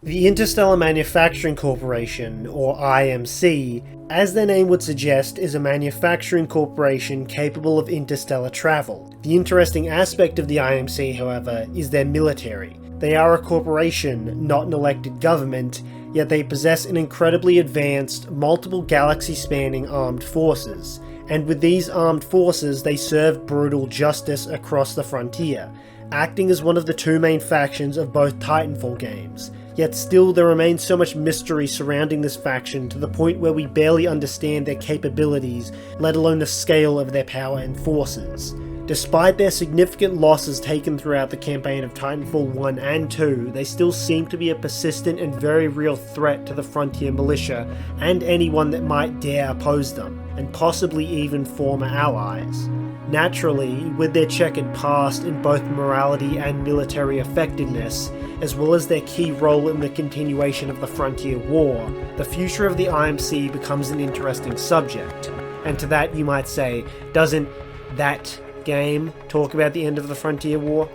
The Interstellar Manufacturing Corporation, or IMC, as their name would suggest, is a manufacturing corporation capable of interstellar travel. The interesting aspect of the IMC, however, is their military. They are a corporation, not an elected government, yet they possess an incredibly advanced, multiple galaxy-spanning armed forces. And with these armed forces, they serve brutal justice across the frontier, acting as one of the two main factions of both Titanfall games. Yet still, there remains so much mystery surrounding this faction to the point where we barely understand their capabilities, let alone the scale of their power and forces. Despite their significant losses taken throughout the campaign of Titanfall 1 and 2, they still seem to be a persistent and very real threat to the Frontier Militia and anyone that might dare oppose them, and possibly even former allies. Naturally, with their checkered past in both morality and military effectiveness, as well as their key role in the continuation of the Frontier War, the future of the IMC becomes an interesting subject. And to that you might say, doesn't that game talk about the end of the Frontier War?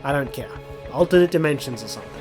I don't care. Alternate dimensions or something.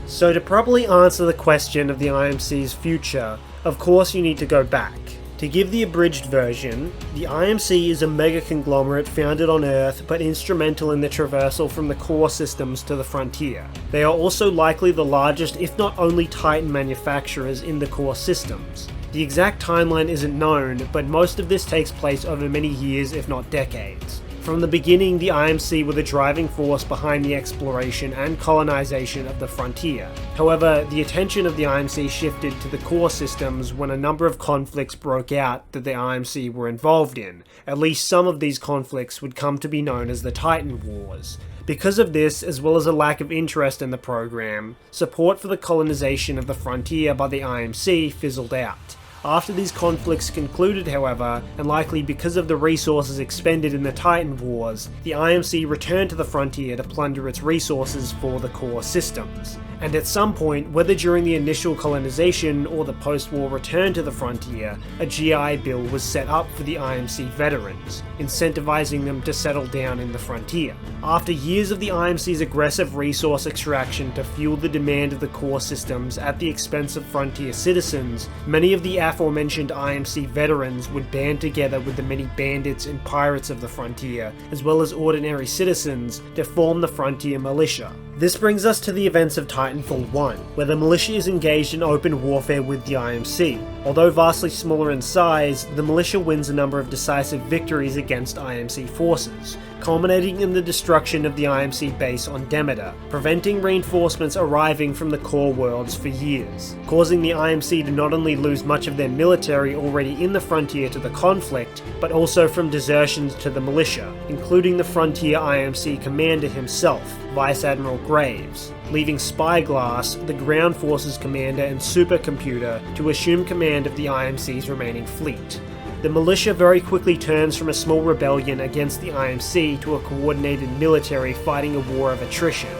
So to properly answer the question of the IMC's future, of course you need to go back. To give the abridged version, the IMC is a mega conglomerate founded on Earth but instrumental in the traversal from the core systems to the frontier. They are also likely the largest, if not only, Titan manufacturers in the core systems. The exact timeline isn't known, but most of this takes place over many years, if not decades. From the beginning, the IMC were the driving force behind the exploration and colonization of the frontier. However, the attention of the IMC shifted to the core systems when a number of conflicts broke out that the IMC were involved in. At least some of these conflicts would come to be known as the Titan Wars. Because of this, as well as a lack of interest in the program, support for the colonization of the frontier by the IMC fizzled out. After these conflicts concluded, however, and likely because of the resources expended in the Titan Wars, the IMC returned to the frontier to plunder its resources for the core systems. And at some point, whether during the initial colonization or the post-war return to the frontier, a GI Bill was set up for the IMC veterans, incentivizing them to settle down in the frontier. After years of the IMC's aggressive resource extraction to fuel the demand of the core systems at the expense of frontier citizens, many of the aforementioned IMC veterans would band together with the many bandits and pirates of the frontier, as well as ordinary citizens, to form the Frontier Militia. This brings us to the events of Titanfall 1, where the militia is engaged in open warfare with the IMC. Although vastly smaller in size, the militia wins a number of decisive victories against IMC forces, culminating in the destruction of the IMC base on Demeter, preventing reinforcements arriving from the core worlds for years, causing the IMC to not only lose much of their military already in the frontier to the conflict, but also from desertions to the militia, including the Frontier IMC commander himself, Vice Admiral Graves, leaving Spyglass, the ground forces commander and supercomputer, to assume command of the IMC's remaining fleet. The militia very quickly turns from a small rebellion against the IMC to a coordinated military fighting a war of attrition.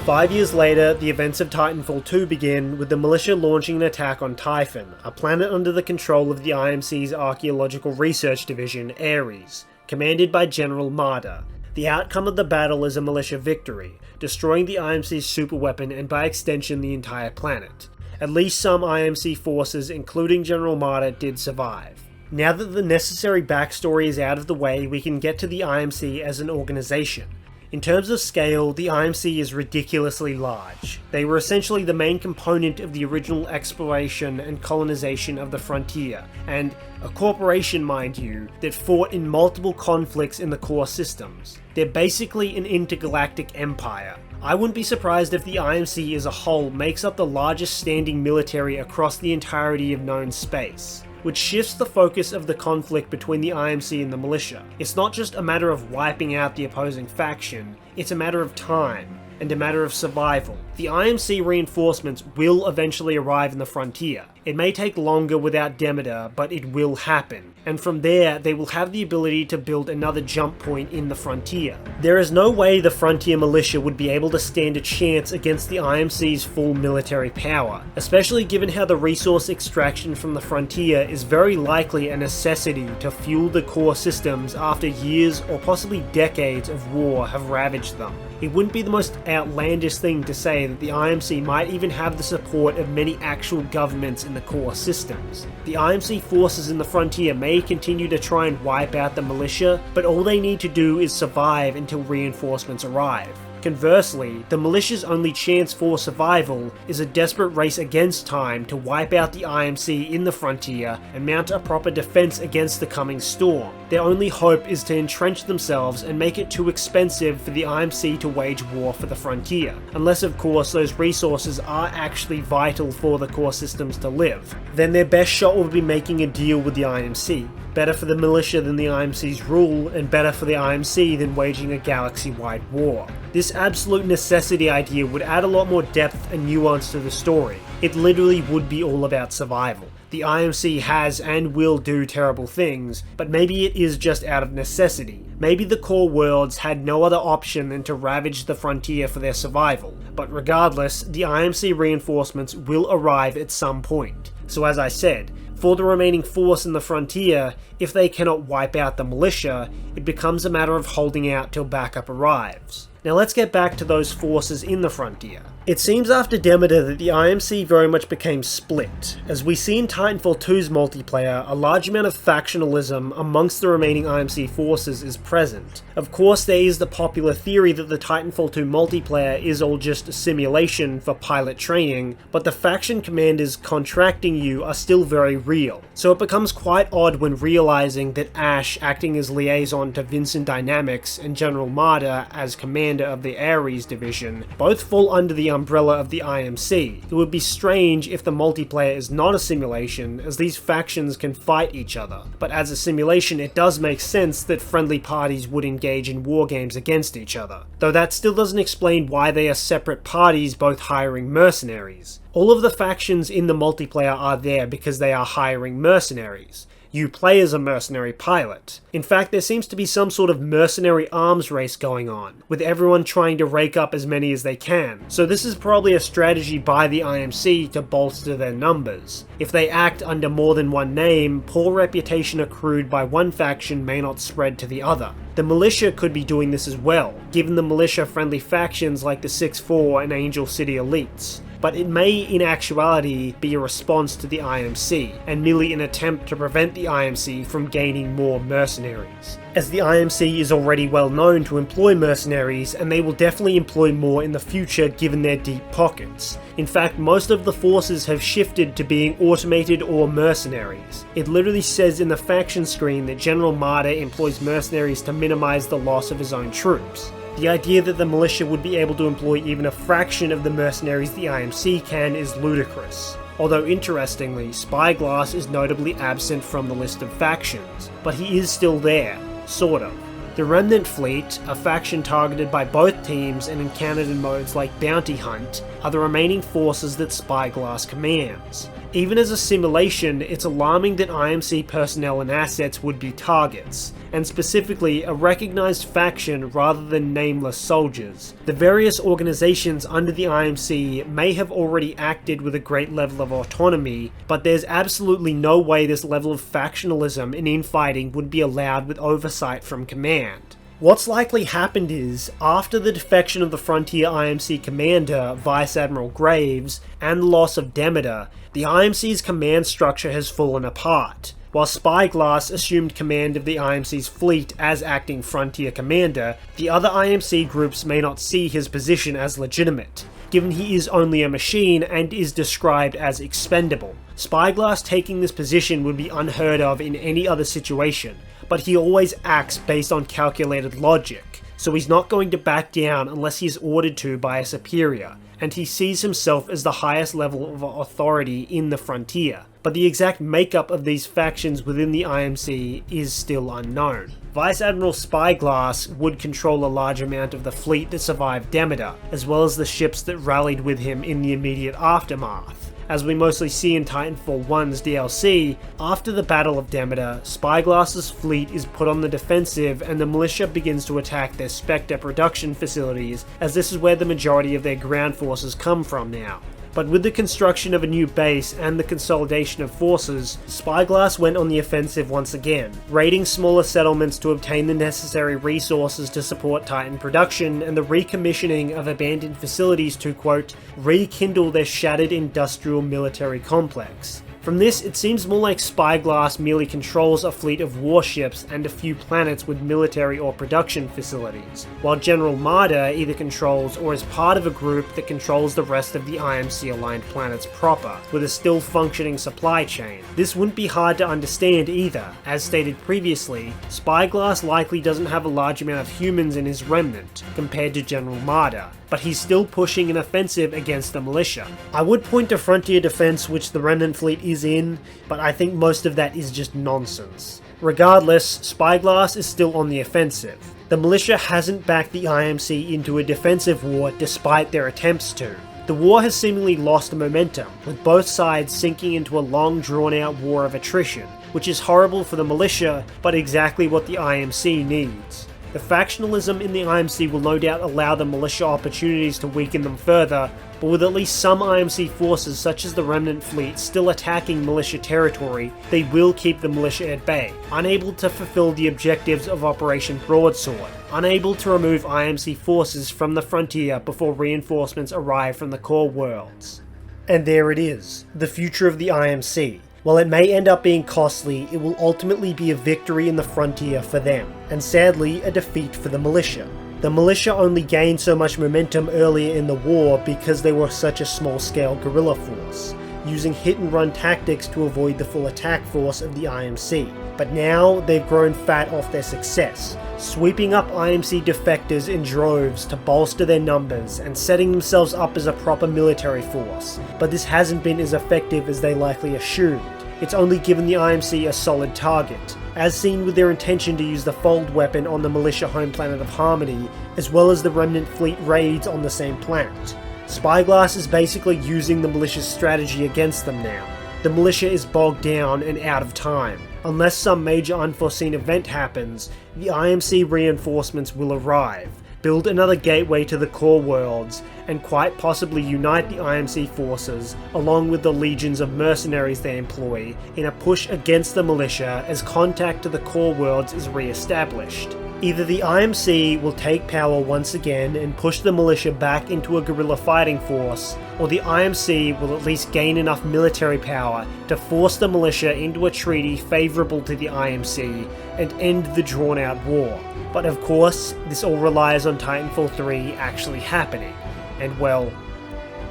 5 years later, the events of Titanfall 2 begin, with the militia launching an attack on Typhon, a planet under the control of the IMC's Archaeological Research Division, Ares, commanded by General Marder. The outcome of the battle is a militia victory, destroying the IMC's superweapon and by extension the entire planet. At least some IMC forces, including General Marder, did survive. Now that the necessary backstory is out of the way, we can get to the IMC as an organization. In terms of scale, the IMC is ridiculously large. They were essentially the main component of the original exploration and colonization of the frontier, and a corporation, mind you, that fought in multiple conflicts in the core systems. They're basically an intergalactic empire. I wouldn't be surprised if the IMC as a whole makes up the largest standing military across the entirety of known space, which shifts the focus of the conflict between the IMC and the militia. It's not just a matter of wiping out the opposing faction, it's a matter of time, and a matter of survival. The IMC reinforcements will eventually arrive in the frontier. It may take longer without Demeter, but it will happen. And from there, they will have the ability to build another jump point in the frontier. There is no way the Frontier Militia would be able to stand a chance against the IMC's full military power, especially given how the resource extraction from the frontier is very likely a necessity to fuel the core systems after years or possibly decades of war have ravaged them. it wouldn't be the most outlandish thing to say that the IMC might even have the support of many actual governments in the core systems. The IMC forces in the frontier may continue to try and wipe out the militia, but all they need to do is survive until reinforcements arrive. Conversely, the militia's only chance for survival is a desperate race against time to wipe out the IMC in the frontier and mount a proper defense against the coming storm. Their only hope is to entrench themselves and make it too expensive for the IMC to wage war for the frontier, unless of course those resources are actually vital for the core systems to live. Then their best shot will be making a deal with the IMC. Better for the militia than the IMC's rule, and better for the IMC than waging a galaxy-wide war. This absolute necessity idea would add a lot more depth and nuance to the story. It literally would be all about survival. The IMC has and will do terrible things, but maybe it is just out of necessity. Maybe the core worlds had no other option than to ravage the frontier for their survival. But regardless, the IMC reinforcements will arrive at some point. So as I said, for the remaining force in the frontier, if they cannot wipe out the militia, it becomes a matter of holding out till backup arrives. Now let's get back to those forces in the frontier. It seems after Demeter that the IMC very much became split. As we see in Titanfall 2's multiplayer, a large amount of factionalism amongst the remaining IMC forces is present. Of course, there is the popular theory that the Titanfall 2 multiplayer is all just a simulation for pilot training, but the faction commanders contracting you are still very real. So it becomes quite odd when realizing that Ash, acting as liaison to Vincent Dynamics, and General Marder as commander of the Ares division, both fall under the umbrella of the IMC. It would be strange if the multiplayer is not a simulation, as these factions can fight each other. But as a simulation, it does make sense that friendly parties would engage in war games against each other. Though that still doesn't explain why they are separate parties both hiring mercenaries. All of the factions in the multiplayer are there because they are hiring mercenaries. You play as a mercenary pilot. In fact, there seems to be some sort of mercenary arms race going on, with everyone trying to rake up as many as they can. So this is probably a strategy by the IMC to bolster their numbers. If they act under more than one name, poor reputation accrued by one faction may not spread to the other. The militia could be doing this as well, given the militia-friendly factions like the 6-4 and Angel City Elites. But it may in actuality be a response to the IMC, and merely an attempt to prevent the IMC from gaining more mercenaries. As the IMC is already well known to employ mercenaries, and they will definitely employ more in the future given their deep pockets. In fact, most of the forces have shifted to being automated or mercenaries. It literally says in the faction screen that General Marder employs mercenaries to minimize the loss of his own troops. The idea that the militia would be able to employ even a fraction of the mercenaries the IMC can is ludicrous. Although interestingly, Spyglass is notably absent from the list of factions, but he is still there, sort of. The Remnant Fleet, a faction targeted by both teams and encountered in modes like Bounty Hunt, are the remaining forces that Spyglass commands. Even as a simulation, it's alarming that IMC personnel and assets would be targets, and specifically a recognized faction rather than nameless soldiers. The various organizations under the IMC may have already acted with a great level of autonomy, but there's absolutely no way this level of factionalism and infighting would be allowed with oversight from command. What's likely happened is, after the defection of the Frontier IMC commander, Vice Admiral Graves, and the loss of Demeter, the IMC's command structure has fallen apart. While Spyglass assumed command of the IMC's fleet as acting Frontier commander, the other IMC groups may not see his position as legitimate, given he is only a machine and is described as expendable. Spyglass taking this position would be unheard of in any other situation, but he always acts based on calculated logic, so he's not going to back down unless he is ordered to by a superior, and he sees himself as the highest level of authority in the frontier. But the exact makeup of these factions within the IMC is still unknown. Vice Admiral Spyglass would control a large amount of the fleet that survived Demeter, as well as the ships that rallied with him in the immediate aftermath. As we mostly see in Titanfall 1's DLC, after the Battle of Demeter, Spyglass's fleet is put on the defensive and the militia begins to attack their Spectre production facilities, as this is where the majority of their ground forces come from now. But with the construction of a new base and the consolidation of forces, Spyglass went on the offensive once again, raiding smaller settlements to obtain the necessary resources to support Titan production and the recommissioning of abandoned facilities to, quote, rekindle their shattered industrial military complex. From this, it seems more like Spyglass merely controls a fleet of warships and a few planets with military or production facilities, while General Marder either controls or is part of a group that controls the rest of the IMC-aligned planets proper, with a still functioning supply chain. This wouldn't be hard to understand either. As stated previously, Spyglass likely doesn't have a large amount of humans in his remnant, compared to General Marder, but he's still pushing an offensive against the militia. I would point to Frontier Defense, which the remnant fleet is in, but I think most of that is just nonsense. Regardless, Spyglass is still on the offensive. The militia hasn't backed the IMC into a defensive war despite their attempts to. The war has seemingly lost momentum, with both sides sinking into a long drawn-out war of attrition, which is horrible for the militia, but exactly what the IMC needs. The factionalism in the IMC will no doubt allow the militia opportunities to weaken them further, but with at least some IMC forces such as the Remnant Fleet still attacking militia territory, they will keep the militia at bay, unable to fulfill the objectives of Operation Broadsword, unable to remove IMC forces from the frontier before reinforcements arrive from the core worlds. And there it is, the future of the IMC. While it may end up being costly, it will ultimately be a victory in the frontier for them, and sadly a defeat for the militia. The militia only gained so much momentum earlier in the war because they were such a small-scale guerrilla force, using hit-and-run tactics to avoid the full attack force of the IMC. But now they've grown fat off their success, sweeping up IMC defectors in droves to bolster their numbers and setting themselves up as a proper military force. But this hasn't been as effective as they likely assumed. It's only given the IMC a solid target, as seen with their intention to use the fold weapon on the militia home planet of Harmony, as well as the Remnant Fleet raids on the same planet. Spyglass is basically using the militia's strategy against them now. The militia is bogged down and out of time. Unless some major unforeseen event happens, the IMC reinforcements will arrive, build another gateway to the core worlds, and quite possibly unite the IMC forces, along with the legions of mercenaries they employ, in a push against the militia as contact to the core worlds is re-established. Either the IMC will take power once again and push the militia back into a guerrilla fighting force, or the IMC will at least gain enough military power to force the militia into a treaty favourable to the IMC and end the drawn-out war. But of course, this all relies on Titanfall 3 actually happening, and well,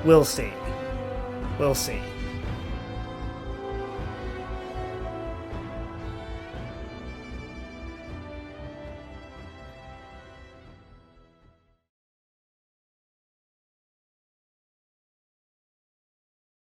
we'll see. We'll see.